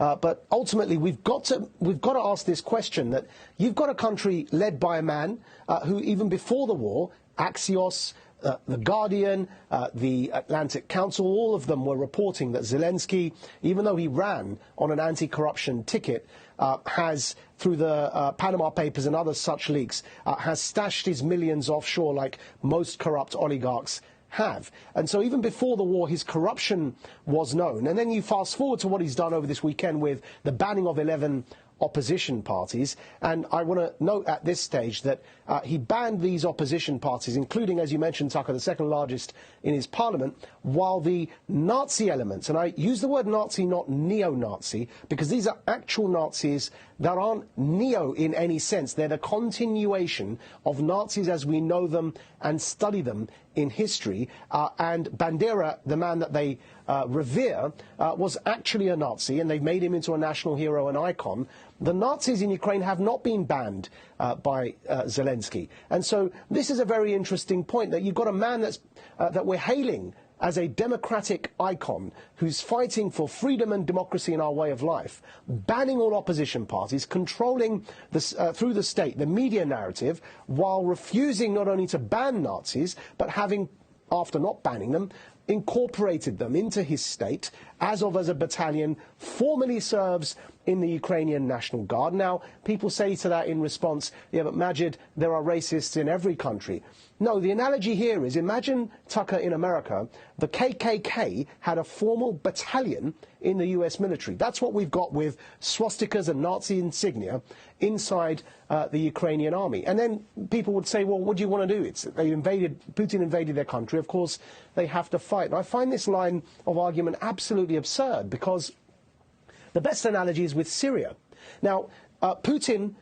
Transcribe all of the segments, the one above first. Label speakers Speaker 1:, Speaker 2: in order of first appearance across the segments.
Speaker 1: But ultimately, we've got to ask this question: that you've got a country led by a man who, even before the war, Axios, The Guardian, the Atlantic Council, all of them were reporting that Zelensky, even though he ran on an anti-corruption ticket, has, through the Panama Papers and other such leaks, has stashed his millions offshore like most corrupt oligarchs have. And so even before the war, his corruption was known. And then you fast forward to what he's done over this weekend with the banning of 11 opposition parties. And I want to note at this stage that he banned these opposition parties, including, as you mentioned, Tucker, the second largest in his parliament, while the Nazi elements, and I use the word Nazi, not neo-Nazi, because these are actual Nazis that aren't neo in any sense. They're the continuation of Nazis as we know them and study them in history. And Bandera, the man that they revere, was actually a Nazi, and they've made him into a national hero and icon. The Nazis in Ukraine have not been banned by Zelensky. And so this is a very interesting point, that you've got a man that we're hailing as a democratic icon who's fighting for freedom and democracy in our way of life, banning all opposition parties, controlling through the state the media narrative, while refusing not only to ban Nazis, but having, after not banning them, incorporated them into his state as a battalion, formally serves in the Ukrainian National Guard. Now, people say to that in response, yeah, but Majid, there are racists in every country. No, the analogy here is, imagine, Tucker, in America, the KKK had a formal battalion in the US military. That's what we've got with swastikas and Nazi insignia inside the Ukrainian army. And then people would say, well, what do you want to do? Putin invaded their country. Of course, they have to fight. And I find this line of argument absolutely absurd, because the best analogy is with Syria. Now, Putin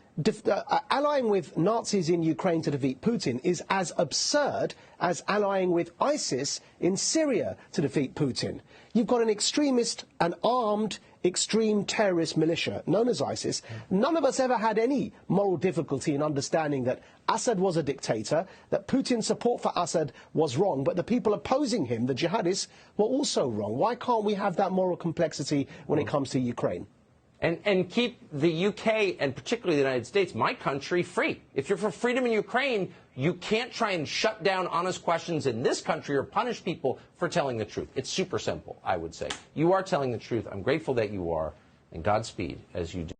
Speaker 1: allying with Nazis in Ukraine to defeat Putin is as absurd as allying with ISIS in Syria to defeat Putin. You've got an extremist, an armed, extreme terrorist militia known as ISIS. None of us ever had any moral difficulty in understanding that Assad was a dictator, that Putin's support for Assad was wrong, but the people opposing him, the jihadists, were also wrong. Why can't we have that moral complexity when it comes to Ukraine?
Speaker 2: And keep the UK, and particularly the United States, my country, free. If you're for freedom in Ukraine, you can't try and shut down honest questions in this country or punish people for telling the truth. It's super simple, I would say. You are telling the truth. I'm grateful that you are, and Godspeed as you do.